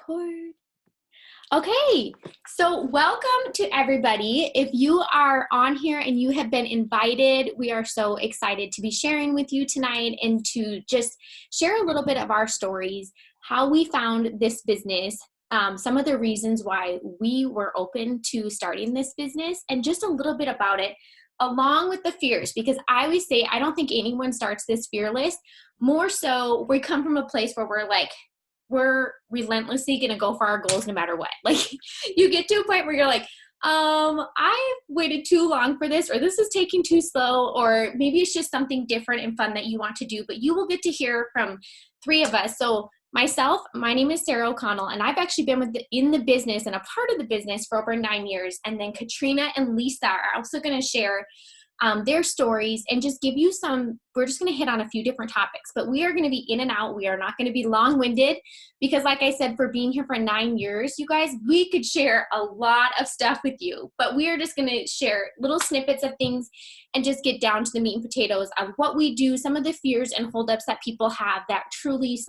Record. Okay, so welcome to everybody. If you are on here and you have been invited, we are so excited to be sharing with you tonight and to just share a little bit of our stories, how we found this business, some of the reasons why we were open to starting this business, and just a little bit about it, along with the fears, because I always say I don't think anyone starts this fearless. More so, we come from a place where we're relentlessly going to go for our goals no matter what. Like, you get to a point where you're like, I waited too long for this, or this is taking too slow, or maybe it's just something different and fun that you want to do. But you will get to hear from three of us. So myself, my name is Sarah Connell, and I've actually been in the business and a part of the business for over 9 years. And then Katrina and Lisa are also going to share their stories and just give you we're just going to hit on a few different topics, but we are going to be in and out. We are not going to be long-winded because, like I said, for being here for 9 years, you guys, we could share a lot of stuff with you, but we are just going to share little snippets of things and just get down to the meat and potatoes of what we do, some of the fears and holdups that people have that truly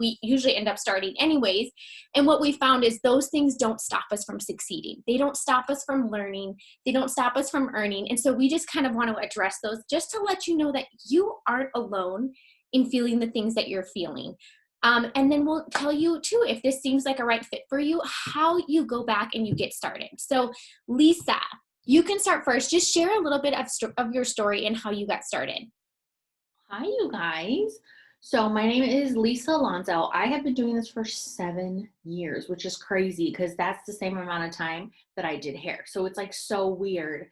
we usually end up starting anyways. And what we found is those things don't stop us from succeeding. They don't stop us from learning. They don't stop us from earning. And so we just kind of want to address those just to let you know that you aren't alone in feeling the things that you're feeling. And then we'll tell you too, if this seems like a right fit for you, how you go back and you get started. So Lisa, you can start first. Just share a little bit of your story and how you got started. Hi, you guys. So my name is Lisa Alonso. I have been doing this for 7 years, which is crazy because that's the same amount of time that I did hair. So it's like so weird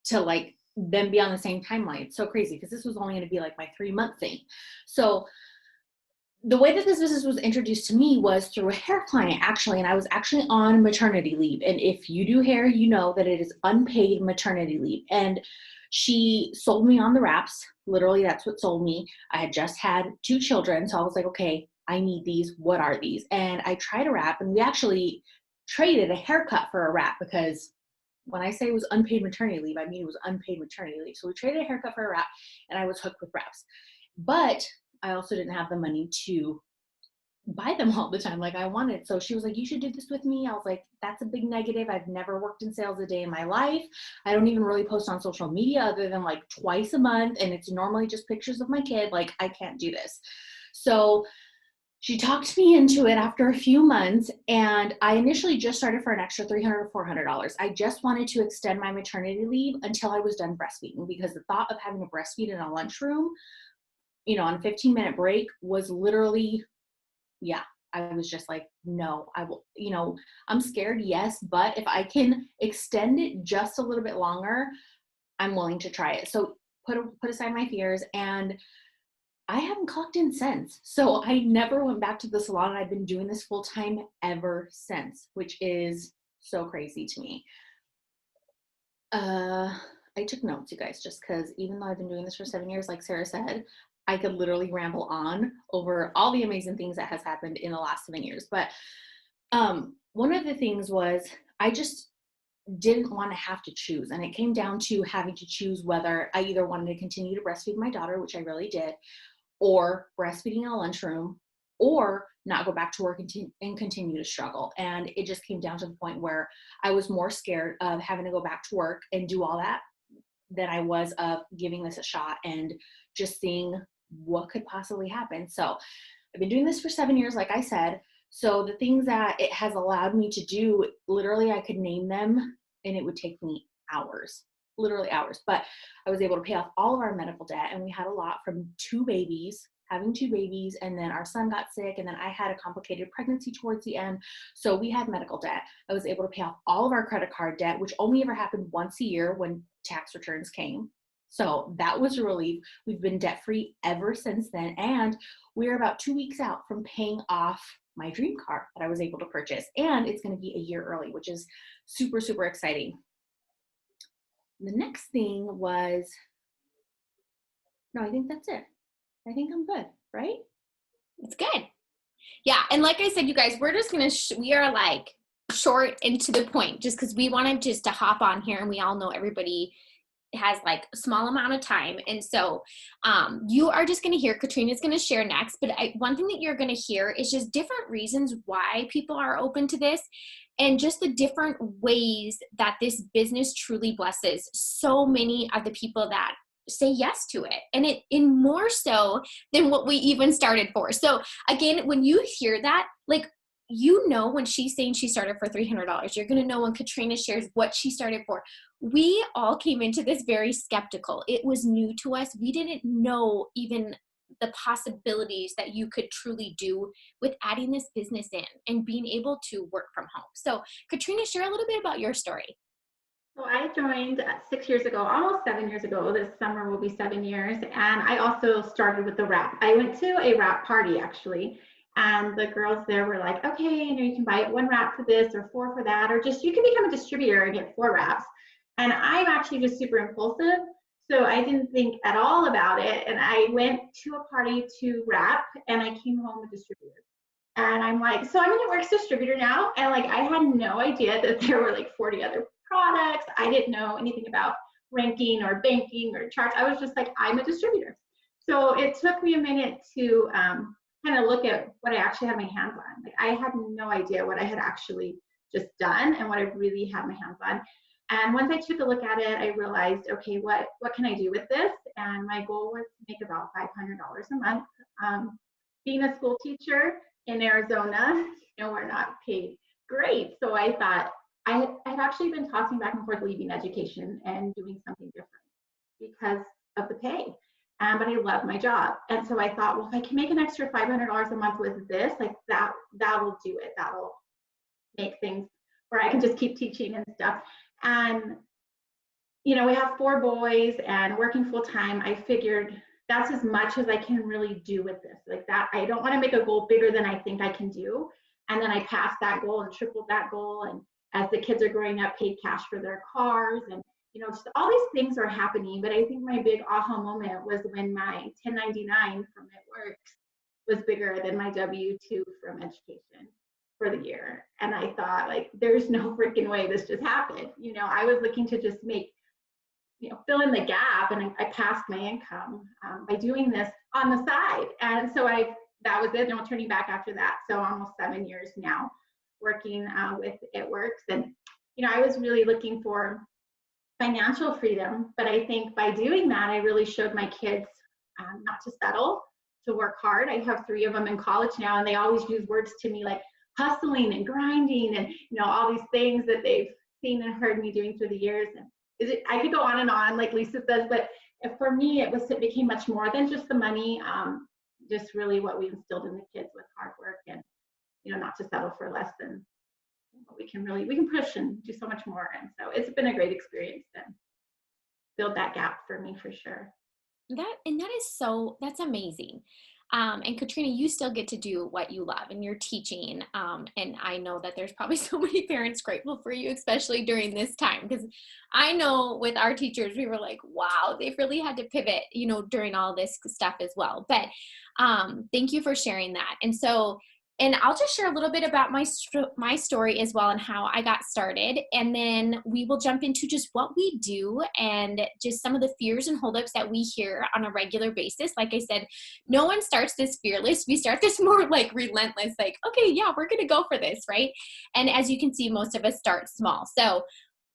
to like them be on the same timeline. It's so crazy because this was only going to be like my 3-month thing. So the way that this business was introduced to me was through a hair client, actually, and I was actually on maternity leave. And if you do hair, you know that it is unpaid maternity leave. And she sold me on the wraps. Literally, that's what sold me. I had just had 2 children, so I was like, okay, I need these. What are these? And I tried a wrap, and we actually traded a haircut for a wrap because when I say it was unpaid maternity leave, I mean it was unpaid maternity leave. So we traded a haircut for a wrap, and I was hooked with wraps. But I also didn't have the money to buy them all the time like I wanted. So she was like, you should do this with me. I was like, that's a big negative. I've never worked in sales a day in my life. I don't even really post on social media other than like twice a month. And it's normally just pictures of my kid. Like, I can't do this. So she talked me into it after a few months. And I initially just started for an extra $300 or $400. I just wanted to extend my maternity leave until I was done breastfeeding, because the thought of having to breastfeed in a lunchroom, on a 15-minute break was literally, I was just like, no, I will, I'm scared, yes, but if I can extend it just a little bit longer, I'm willing to try it. So put aside my fears, and I haven't clocked in since. So I never went back to the salon, and I've been doing this full time ever since, which is so crazy to me. I took notes, you guys, just because even though I've been doing this for 7 years, like Sarah said, I could literally ramble on over all the amazing things that has happened in the last 7 years. But one of the things was I just didn't want to have to choose. And it came down to having to choose whether I either wanted to continue to breastfeed my daughter, which I really did, or breastfeeding in a lunchroom, or not go back to work and continue to struggle. And it just came down to the point where I was more scared of having to go back to work and do all that than I was of giving this a shot and just seeing what could possibly happen. So I've been doing this for 7 years, like I said. So the things that it has allowed me to do, literally I could name them and it would take me hours, literally hours. But I was able to pay off all of our medical debt, and we had a lot from having 2 babies, and then our son got sick, and then I had a complicated pregnancy towards the end. So we had medical debt. I was able to pay off all of our credit card debt, which only ever happened once a year when tax returns came. So that was a relief. We've been debt-free ever since then. And we're about 2 weeks out from paying off my dream car that I was able to purchase. And it's going to be a year early, which is super, super exciting. The next thing was, no, I think that's it. I think I'm good, right? It's good. Yeah. And like I said, you guys, we're just going to, we are like short and to the point just because we wanted just to hop on here, and we all know everybody has like a small amount of time. And so you are just going to hear, Katrina's going to share next, but one thing that you're going to hear is just different reasons why people are open to this, and just the different ways that this business truly blesses so many of the people that say yes to it, and it in more so than what we even started for. So again, when you hear that, like, you know, when she's saying she started for $300, you're going to know when Katrina shares what she started for. We all came into this very skeptical. It was new to us. We didn't know even the possibilities that you could truly do with adding this business in and being able to work from home. So Katrina, share a little bit about your story. So I joined 6 years ago, almost 7 years ago. This summer will be 7 years. And I also started with the wrap. I went to a wrap party actually. And the girls there were like, okay, you can buy one wrap for this or four for that, or just you can become a distributor and get 4 wraps. And I'm actually just super impulsive. So I didn't think at all about it. And I went to a party to wrap and I came home a distributor. And I'm like, so I'm a Networks distributor now. And like, I had no idea that there were like 40 other products. I didn't know anything about ranking or banking or charts. I was just like, I'm a distributor. So it took me a minute to kind of look at what I actually had my hands on. Like, I had no idea what I had actually just done and what I really had my hands on. And once I took a look at it, I realized, okay, what can I do with this? And my goal was to make about $500 a month. Being a school teacher in Arizona, we're not paid great. So I thought, I had actually been tossing back and forth leaving education and doing something different because of the pay. But I love my job. And so I thought, well, if I can make an extra $500 a month with this, like that will do it. That'll make things where I can just keep teaching and stuff. And, we have 4 boys and working full time. I figured that's as much as I can really do with this. Like that, I don't want to make a goal bigger than I think I can do. And then I passed that goal and tripled that goal. And as the kids are growing up, paid cash for their cars. And, just all these things are happening. But I think my big aha moment was when my 1099 from It Works was bigger than my W-2 from education for the year. And I thought, like, there's no freaking way this just happened. I was looking to just make, fill in the gap, and I passed my income by doing this on the side. And so that was it. No turning back after that. So almost 7 years now working with It Works. And, I was really looking for financial freedom, but I think by doing that, I really showed my kids not to settle, to work hard. I have 3 of them in college now, and they always use words to me like hustling and grinding and, all these things that they've seen and heard me doing through the years. And I could go on and on like Lisa says, but for me, it became much more than just the money, just really what we instilled in the kids with hard work and, not to settle for less than what we can push and do so much more. And so it's been a great experience to build that gap for me for sure. That's amazing. And Katrina, you still get to do what you love and you're teaching. And I know that there's probably so many parents grateful for you, especially during this time, because I know with our teachers, we were like, wow, they've really had to pivot, during all this stuff as well. But thank you for sharing that. And I'll just share a little bit about my story as well and how I got started. And then we will jump into just what we do and just some of the fears and holdups that we hear on a regular basis. Like I said, no one starts this fearless. We start this more like relentless, like, okay, yeah, we're going to go for this, right? And as you can see, most of us start small. So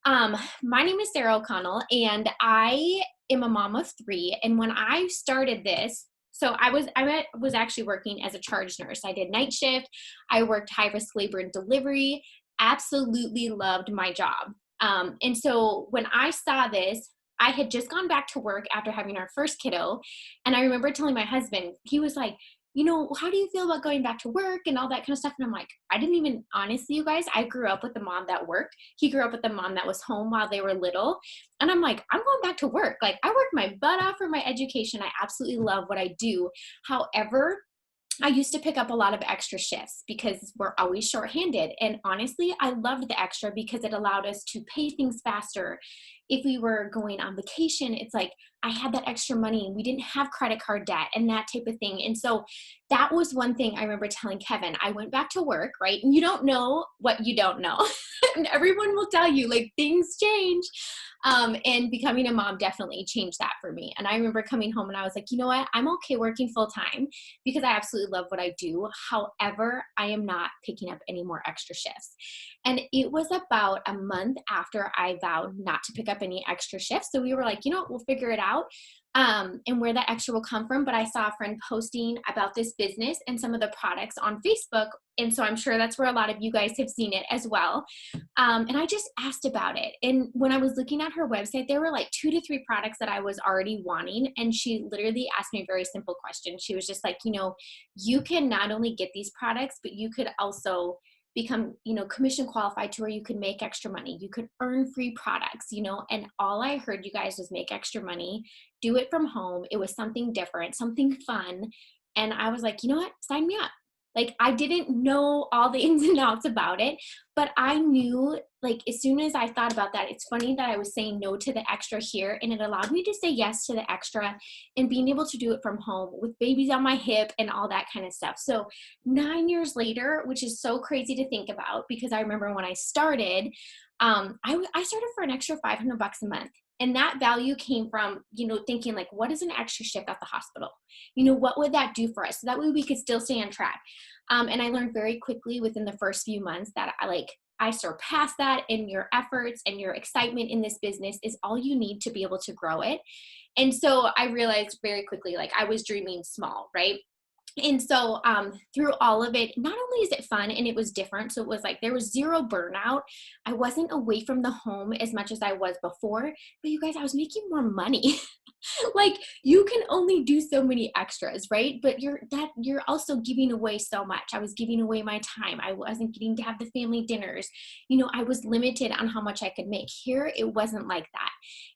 my name is Sarah Connell, and I am a mom of 3. And when I started this, so I was actually working as a charge nurse. I did night shift. I worked high risk labor and delivery. Absolutely loved my job. And so when I saw this, I had just gone back to work after having our first kiddo. And I remember telling my husband, he was like, how do you feel about going back to work and all that kind of stuff? And I'm like, honestly, you guys, I grew up with a mom that worked. He grew up with a mom that was home while they were little. And I'm like, I'm going back to work. Like, I work my butt off for my education. I absolutely love what I do. However, I used to pick up a lot of extra shifts because we're always shorthanded. And honestly, I loved the extra because it allowed us to pay things faster. If we were going on vacation, it's like I had that extra money. We didn't have credit card debt and that type of thing. And so that was one thing I remember telling Kevin. I went back to work, right? And you don't know what you don't know. And everyone will tell you, like, things change. And becoming a mom definitely changed that for me. And I remember coming home and I was like, you know what? I'm okay working full time because I absolutely love what I do. However, I am not picking up any more extra shifts. And it was about a month after I vowed not to pick up any extra shifts. So we were like, you know what? We'll figure it out. And where that extra will come from. But I saw a friend posting about this business and some of the products on Facebook. And so I'm sure that's where a lot of you guys have seen it as well. And I just asked about it. And when I was looking at her website, there were like 2 to 3 products that I was already wanting. And she literally asked me a very simple question. She was just like, you know, you can not only get these products, but you could also become, you know, commission qualified to where you can make extra money. You could earn free products, you know, and all I heard you guys was make extra money, do it from home. It was something different, something fun. And I was like, you know what? Sign me up. Like, I didn't know all the ins and outs about it, but I knew, like, as soon as I thought about that, it's funny that I was saying no to the extra here, and it allowed me to say yes to the extra and being able to do it from home with babies on my hip and all that kind of stuff. So 9 years later, which is so crazy to think about, because I remember when I started, I started for an extra $500 a month. And that value came from, you know, thinking like, what is an extra shift at the hospital? You know, what would that do for us? So that way we could still stay on track. And I learned very quickly within the first few months that I surpassed that, and your efforts and your excitement in this business is all you need to be able to grow it. And so I realized very quickly, like, I was dreaming small, right? And so through all of it, not only is it fun and it was different, so it was like there was zero burnout. I wasn't away from the home as much as I was before, but you guys, I was making more money. Like, you can only do so many extras, right? But you're also giving away so much. I was giving away my time. I wasn't getting to have the family dinners. You know, I was limited on how much I could make. Here, it wasn't like that.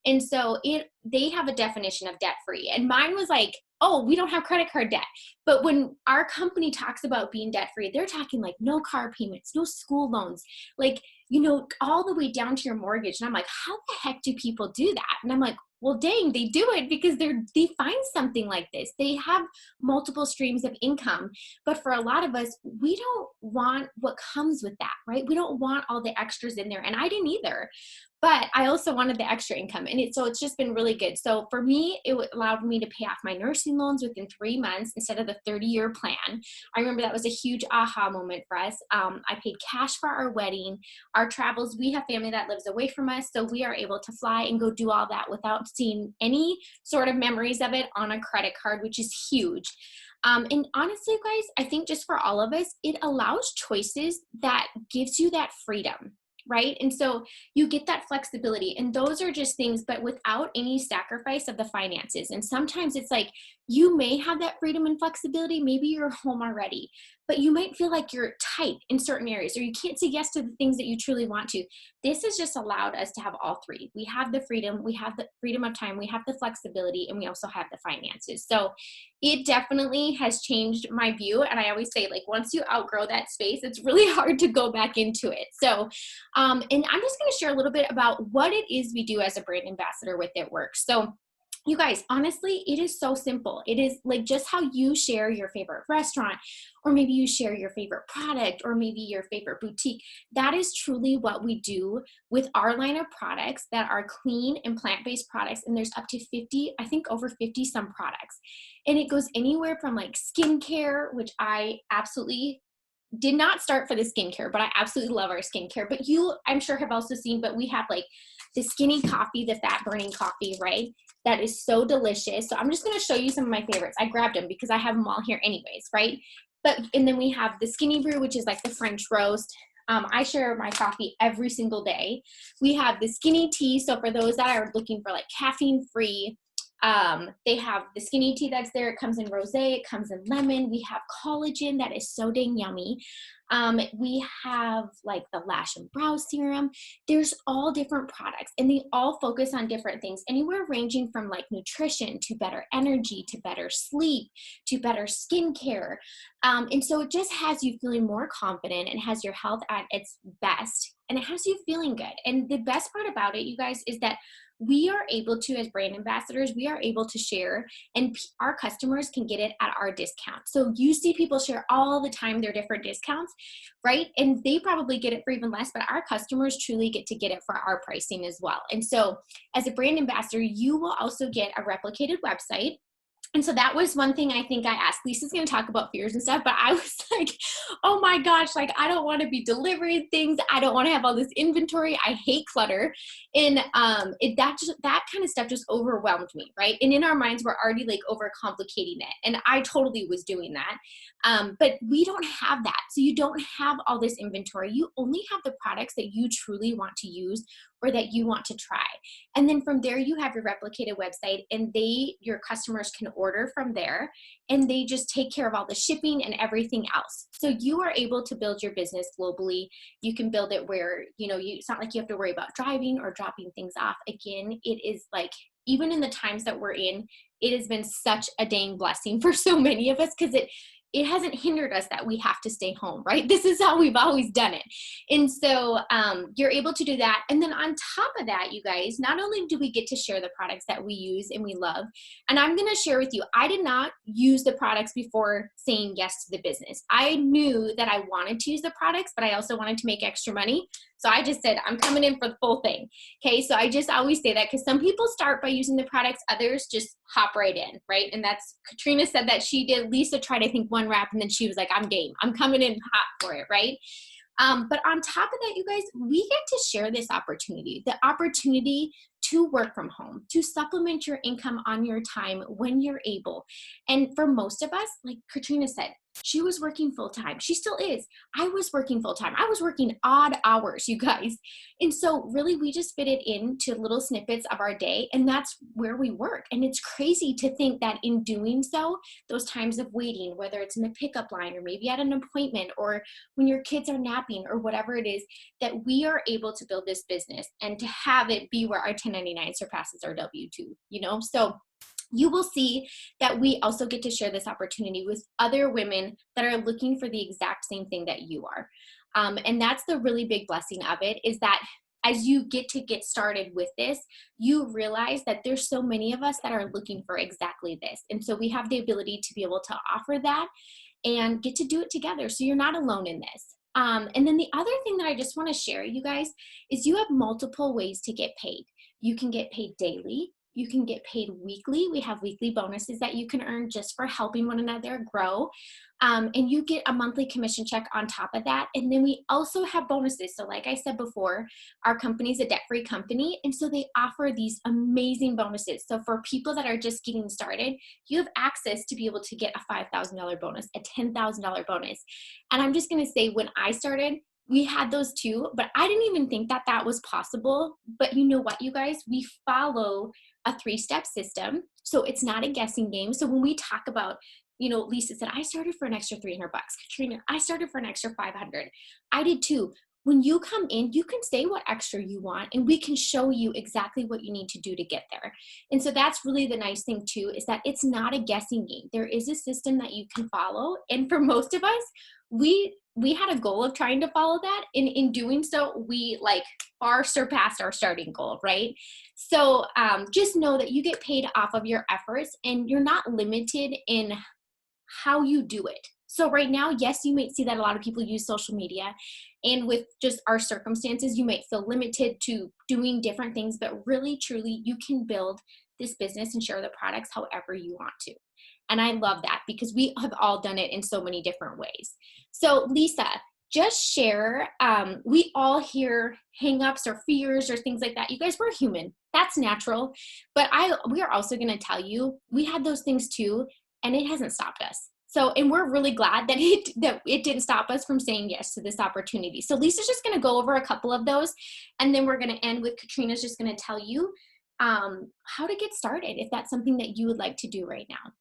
And so they have a definition of debt free. And mine was like, oh, we don't have credit card debt. But when our company talks about being debt free, they're talking like no car payments, no school loans, like, you know, all the way down to your mortgage. And I'm like, how the heck do people do that? And I'm like, well, dang, they do it because they find something like this. They have multiple streams of income. But for a lot of us, we don't want what comes with that, right? We don't want all the extras in there. And I didn't either. But I also wanted the extra income. And so it's just been really good. So for me, it allowed me to pay off my nursing loans within 3 months instead of the 30-year plan. I remember that was a huge aha moment for us. I paid cash for our wedding, our travels. We have family that lives away from us, so we are able to fly and go do all that without seeing any sort of memories of it on a credit card, which is huge. And honestly, guys, I think just for all of us, it allows choices that gives you that freedom, right? And so you get that flexibility, and those are just things, but without any sacrifice of the finances. And sometimes it's like, you may have that freedom and flexibility. Maybe you're home already, but you might feel like you're tight in certain areas, or you can't say yes to the things that you truly want to. This has just allowed us to have all three. We have the freedom of time, we have the flexibility, and we also have the finances. So it definitely has changed my view. And I always say, like, once you outgrow that space, it's really hard to go back into it. So, and I'm just going to share a little bit about what it is we do as a brand ambassador with It Works. So you guys, honestly, it is so simple. It is like just how you share your favorite restaurant, or maybe you share your favorite product, or maybe your favorite boutique. That is truly what we do with our line of products that are clean and plant-based products. And there's up to 50, I think over 50 some products. And it goes anywhere from like skincare, which I absolutely did not start for the skincare, but I absolutely love our skincare. But you, I'm sure, have also seen, but we have like the skinny coffee, the fat burning coffee, right? That is so delicious. So I'm just going to show you some of my favorites. I grabbed them because I have them all here anyways, right? And then we have the skinny brew, which is like the French roast. I share my coffee every single day. We have the skinny tea. So for those that are looking for like caffeine free, they have the skinny tea that's there. It comes in rosé, it comes in lemon. We have collagen that is so dang yummy. We have like the lash and brow serum. There's all different products, and they all focus on different things, anywhere ranging from like nutrition to better energy, to better sleep, to better skincare. And so it just has you feeling more confident and has your health at its best, and it has you feeling good. And the best part about it, you guys, is that we are able to, as brand ambassadors, we are able to share, and our customers can get it at our discount. So you see people share all the time their different discounts. right? And they probably get it for even less, but our customers truly get to get it for our pricing as well. And so as a brand ambassador, you will also get a replicated website. And so that was one thing I think I asked. Lisa's going to talk about fears and stuff, but I was like, oh my gosh, like I don't want to be delivering things. I don't want to have all this inventory. I hate clutter. And that kind of stuff just overwhelmed me, right? And in our minds, we're already like overcomplicating it. And I totally was doing that. But we don't have that. So you don't have all this inventory. You only have the products that you truly want to use or that you want to try. And then from there, you have your replicated website, and your customers can order from there, and they just take care of all the shipping and everything else. So you are able to build your business globally. You can build it where, it's not like you have to worry about driving or dropping things off. Again, it is like, even in the times that we're in, it has been such a dang blessing for so many of us, because it hasn't hindered us that we have to stay home, right? This is how we've always done it. And so you're able to do that. And then on top of that, you guys, not only do we get to share the products that we use and we love, and I'm going to share with you, I did not use the products before saying yes to the business. I knew that I wanted to use the products, but I also wanted to make extra money. So I just said, I'm coming in for the full thing. Okay. So I just always say that, because some people start by using the products, others just hop right in. Right. And that's, Katrina said that she did. Lisa tried, I think, one wrap, and then she was like, I'm game. I'm coming in hot for it. Right. But on top of that, you guys, we get to share this opportunity, the opportunity to work from home, to supplement your income on your time when you're able. And for most of us, like Katrina said, she was working full time. She still is. I was working full time. I was working odd hours, you guys. And so really, we just fit it into little snippets of our day, and that's where we work. And it's crazy to think that in doing so, those times of waiting, whether it's in the pickup line or maybe at an appointment or when your kids are napping or whatever it is, that we are able to build this business and to have it be where our 1099 surpasses our W-2, So you will see that we also get to share this opportunity with other women that are looking for the exact same thing that you are. And that's the really big blessing of it, is that as you get started with this, you realize that there's so many of us that are looking for exactly this. And so we have the ability to be able to offer that and get to do it together. So you're not alone in this. And then the other thing that I just want to share, you guys, is you have multiple ways to get paid. You can get paid daily. You can get paid weekly. We have weekly bonuses that you can earn just for helping one another grow. And you get a monthly commission check on top of that. And then we also have bonuses. So like I said before, our company is a debt-free company. And so they offer these amazing bonuses. So for people that are just getting started, you have access to be able to get a $5,000 bonus, a $10,000 bonus. And I'm just going to say, when I started, we had those too, but I didn't even think that that was possible. But you know what, you guys, we follow a 3-step system. So it's not a guessing game. So when we talk about, Lisa said, I started for an extra $300. Katrina, I started for an extra $500. I did too. When you come in, you can say what extra you want, and we can show you exactly what you need to do to get there. And so that's really the nice thing too, is that it's not a guessing game. There is a system that you can follow. And for most of us, we had a goal of trying to follow that. And in doing so, we far surpassed our starting goal, right? So just know that you get paid off of your efforts, and you're not limited in how you do it. So right now, yes, you might see that a lot of people use social media, and with just our circumstances, you might feel limited to doing different things, but really, truly, you can build this business and share the products however you want to. And I love that, because we have all done it in so many different ways. So Lisa, just share, we all hear hangups or fears or things like that. You guys, we're human. That's natural. But we are also going to tell you, we had those things too, and it hasn't stopped us. So, and we're really glad that it didn't stop us from saying yes to this opportunity. So Lisa's just going to go over a couple of those, and then we're going to end with Katrina's just going to tell you how to get started if that's something that you would like to do right now.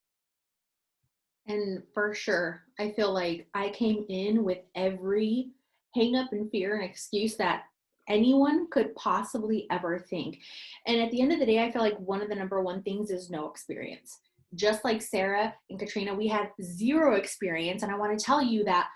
And for sure, I feel like I came in with every hang up and fear and excuse that anyone could possibly ever think. And at the end of the day, I feel like one of the number one things is no experience. Just like Sarah and Katrina, we had zero experience. And I want to tell you that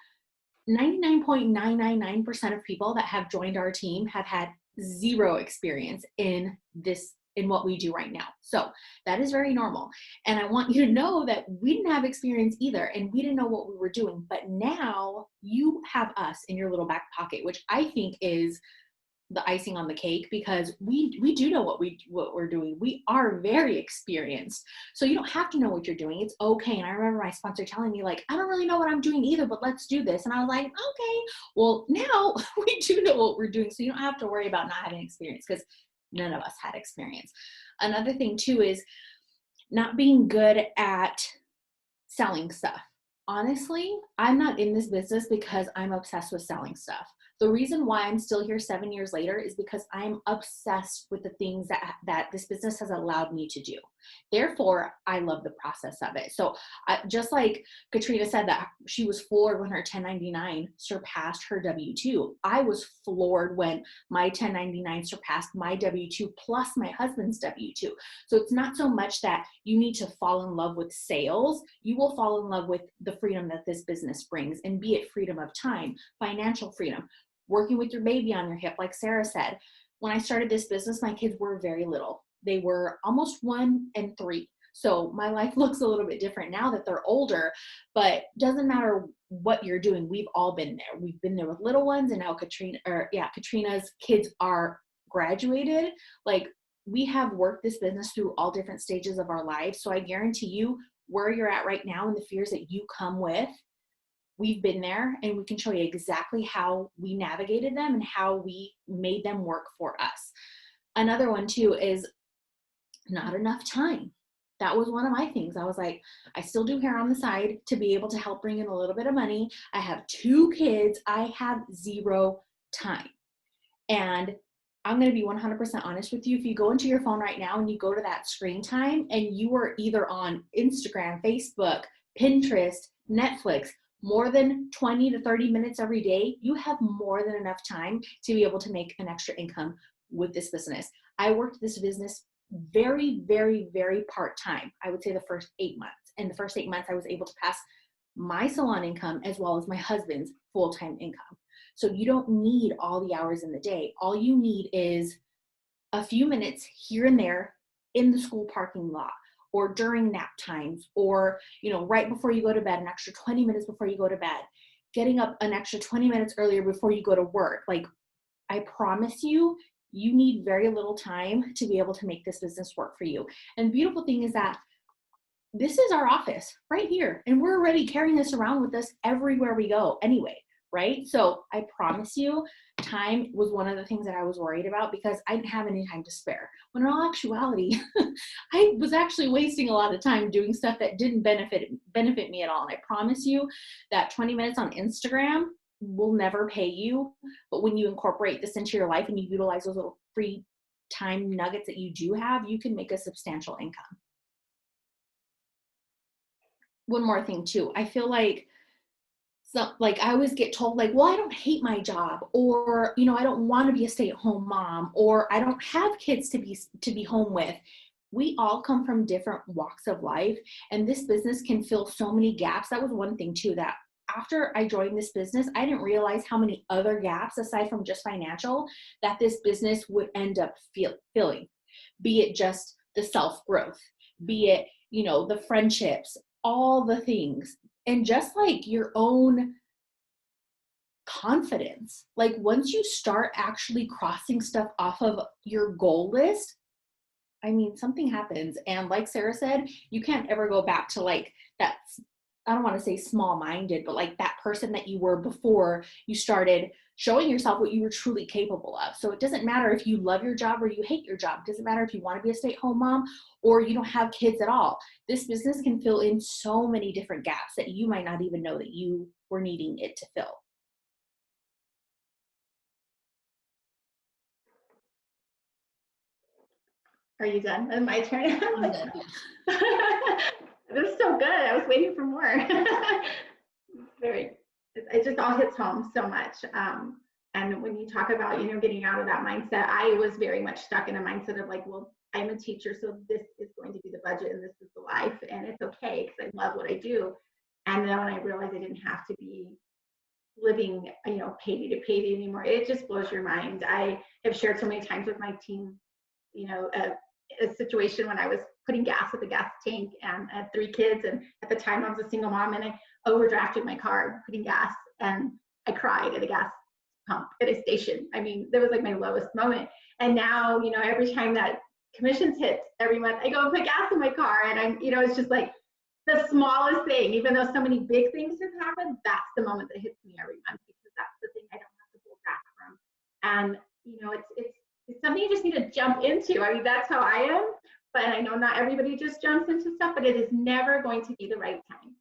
99.999% of people that have joined our team have had zero experience in this in what we do right now. So that is very normal. And I want you to know that we didn't have experience either, and we didn't know what we were doing. But now you have us in your little back pocket, which I think is the icing on the cake, because we do know what we're doing. We are very experienced. So you don't have to know what you're doing. It's okay. And I remember my sponsor telling me, like, I don't really know what I'm doing either, but let's do this. And I was like, okay, well, now we do know what we're doing. So you don't have to worry about not having experience, because none of us had experience. Another thing too is not being good at selling stuff. Honestly, I'm not in this business because I'm obsessed with selling stuff. The reason why I'm still here 7 years later is because I'm obsessed with the things that this business has allowed me to do. Therefore, I love the process of it. So just like Katrina said that she was floored when her 1099 surpassed her W-2, I was floored when my 1099 surpassed my W-2 plus my husband's W-2. So it's not so much that you need to fall in love with sales. You will fall in love with the freedom that this business brings, and be it freedom of time, financial freedom, working with your baby on your hip, like Sarah said. When I started this business, my kids were very little. They were almost 1 and 3. So my life looks a little bit different now that they're older, but doesn't matter what you're doing. We've all been there. We've been there with little ones, and now Katrina's kids are graduated. Like, we have worked this business through all different stages of our lives. So I guarantee you, where you're at right now and the fears that you come with, we've been there, and we can show you exactly how we navigated them and how we made them work for us. Another one too is not enough time. That was one of my things. I was like, I still do hair on the side to be able to help bring in a little bit of money. I have 2 kids. I have 0 time. And I'm going to be 100% honest with you. If you go into your phone right now and you go to that screen time, and you are either on Instagram, Facebook, Pinterest, Netflix, more than 20 to 30 minutes every day, you have more than enough time to be able to make an extra income with this business. I worked this business very, very, very part-time. I would say the first 8 months. And the first 8 months, I was able to pass my salon income as well as my husband's full-time income. So you don't need all the hours in the day. All you need is a few minutes here and there in the school parking lot, or during nap times, or, right before you go to bed, an extra 20 minutes before you go to bed, getting up an extra 20 minutes earlier before you go to work. Like, I promise you, you need very little time to be able to make this business work for you. And the beautiful thing is that this is our office right here, and we're already carrying this around with us everywhere we go anyway, right? So I promise you, time was one of the things that I was worried about, because I didn't have any time to spare. When in all actuality, I was actually wasting a lot of time doing stuff that didn't benefit me at all. And I promise you that 20 minutes on Instagram will never pay you. But when you incorporate this into your life and you utilize those little free time nuggets that you do have, you can make a substantial income. One more thing too, I feel like, I always get told, like, well, I don't hate my job, or, I don't want to be a stay-at-home mom, or I don't have kids to be home with. We all come from different walks of life, and this business can fill so many gaps. That was one thing too, that after I joined this business, I didn't realize how many other gaps, aside from just financial, that this business would end up filling. Be it just the self-growth, be it, the friendships, all the things. And just like your own confidence, like, once you start actually crossing stuff off of your goal list, I mean, something happens. And like Sarah said, you can't ever go back to, like, that, I don't want to say small-minded, but like that person that you were before you started showing yourself what you were truly capable of. So it doesn't matter if you love your job or you hate your job. It doesn't matter if you want to be a stay-at-home mom or you don't have kids at all. This business can fill in so many different gaps that you might not even know that you were needing it to fill. Are you done? Is my turn? I'm done. This is so good. I was waiting for more. It just all hits home so much. And when you talk about, getting out of that mindset, I was very much stuck in a mindset of, like, well, I'm a teacher, so this is going to be the budget and this is the life, and it's okay because I love what I do. And then when I realized I didn't have to be living, payday to payday anymore, it just blows your mind. I have shared so many times with my team, a situation when I was putting gas at the gas tank, and I had 3 kids. And at the time I was a single mom, and I overdrafted my car putting gas, and I cried at a gas pump at a station. I mean, that was like my lowest moment. And now, you know, every time that commissions hit every month, I go and put gas in my car, and I'm, you know, it's just like the smallest thing, even though so many big things have happened, that's the moment that hits me every month, because that's the thing I don't have to hold back from. And, you know, it's something you just need to jump into. I mean, that's how I am, but I know not everybody just jumps into stuff, but it is never going to be the right time.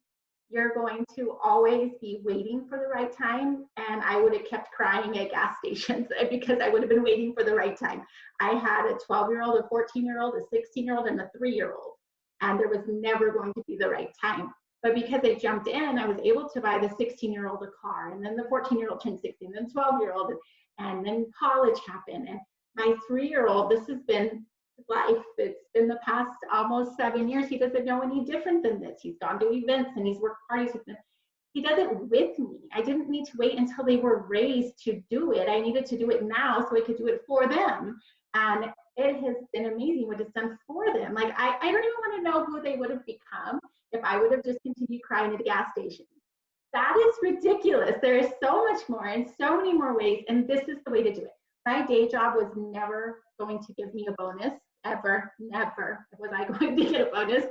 You're going to always be waiting for the right time. And I would have kept crying at gas stations because I would have been waiting for the right time. I had a 12-year-old, a 14-year-old, a 16-year-old, and a 3-year-old. And there was never going to be the right time. But because I jumped in, I was able to buy the 16-year-old a car, and then the 14-year-old turned 16, then 12-year-old, and then college happened. And my 3-year-old, this has been life. It's been the past almost 7 years. He doesn't know any different than this. He's gone to events and he's worked parties with them. He does it with me. I didn't need to wait until they were raised to do it. I needed to do it now so I could do it for them. And it has been amazing what it's done for them. Like, I don't even want to know who they would have become if I would have just continued crying at a gas station. That is ridiculous. There is so much more in so many more ways, and this is the way to do it. My day job was never going to give me a bonus, ever, never was I going to get a bonus.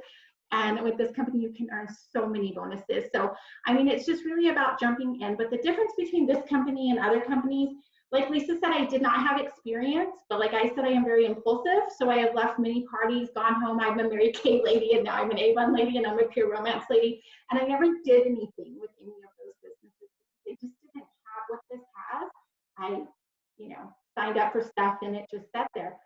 And with this company, you can earn so many bonuses. So, I mean, it's just really about jumping in. But the difference between this company and other companies, like Lisa said, I did not have experience, but like I said, I am very impulsive. So I have left many parties, gone home. I'm a Mary Kay lady, and now I'm an Avon lady, and I'm a pure romance lady. And I never did anything with any of those businesses. They just didn't have what this has. I, you know, signed up for stuff and it just sat there.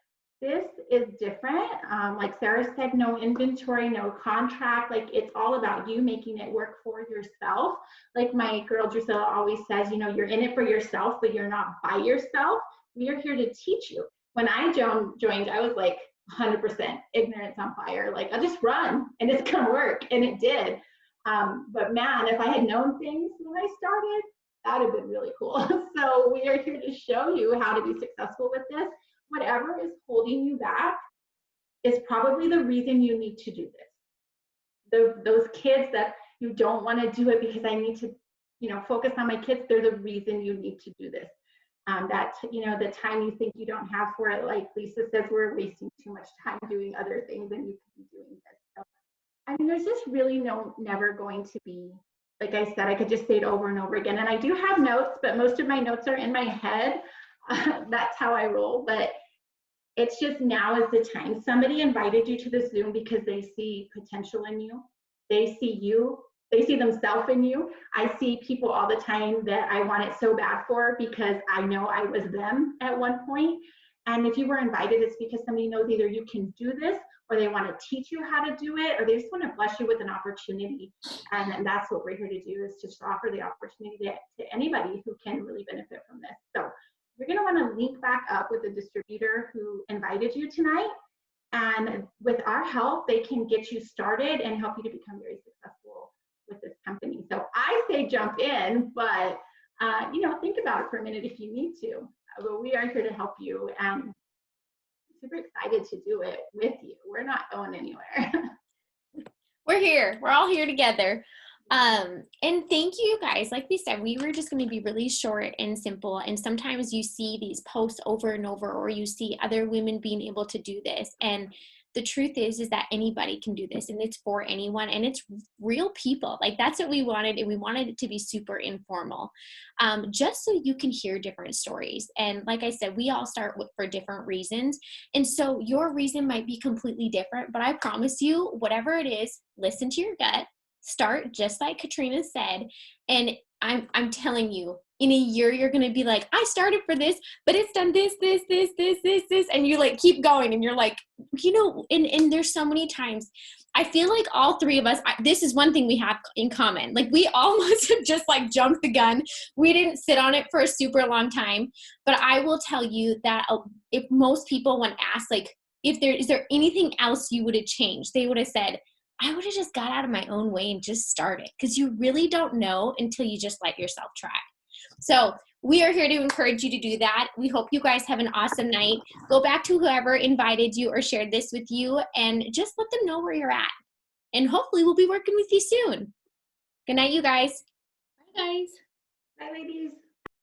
This is different. Like Sarah said, no inventory, no contract. Like, it's all about you making it work for yourself. Like my girl Drusilla always says, you know, you're in it for yourself, but you're not by yourself. We are here to teach you. When I joined, I was like 100% ignorance on fire. Like, I'll just run and it's gonna work, and it did. But man, if I had known things when I started, that would have been really cool. So we are here to show you how to be successful with this. Whatever is holding you back is probably the reason you need to do this. Those kids that you don't want to do it because I need to, you know, focus on my kids, they're the reason you need to do this. That, you know, the time you think you don't have for it, like Lisa says, we're wasting too much time doing other things and you could be doing this. So, I mean, there's just really never going to be, like I said, I could just say it over and over again. And I do have notes, but most of my notes are in my head. That's how I roll. But it's just, now is the time. Somebody invited you to the Zoom because they see potential in you. They see you. They see themselves in you. I see people all the time that I want it so bad for because I know I was them at one point. And if you were invited, it's because somebody knows either you can do this, or they want to teach you how to do it, or they just want to bless you with an opportunity. And that's what we're here to do, is just offer the opportunity to anybody who can really benefit from this. So you're going to want to link back up with the distributor who invited you tonight. And with our help, they can get you started and help you to become very successful with this company. So I say jump in, but you know, think about it for a minute if you need to. But we are here to help you, and super excited to do it with you. We're not going anywhere. We're here. We're all here together. And thank you guys. Like we said, we were just going to be really short and simple. And sometimes you see these posts over and over, or you see other women being able to do this. And the truth is that anybody can do this, and it's for anyone, and it's real people. Like, that's what we wanted. And we wanted it to be super informal, just so you can hear different stories. And like I said, we all start for different reasons. And so your reason might be completely different, but I promise you, whatever it is, listen to your gut. Start just like Katrina said, and I'm telling you, in a year you're gonna be like, I started for this, but it's done this, and you like keep going, and you're like, you know, and there's so many times I feel like all three of us, this is one thing we have in common. Like, we almost have just like jumped the gun. We didn't sit on it for a super long time, but I will tell you that if most people, when asked like, is there anything else you would have changed, they would have said, I would have just got out of my own way and just started, because you really don't know until you just let yourself try. So we are here to encourage you to do that. We hope you guys have an awesome night. Go back to whoever invited you or shared this with you and just let them know where you're at. And hopefully we'll be working with you soon. Good night, you guys. Bye, guys. Bye, ladies.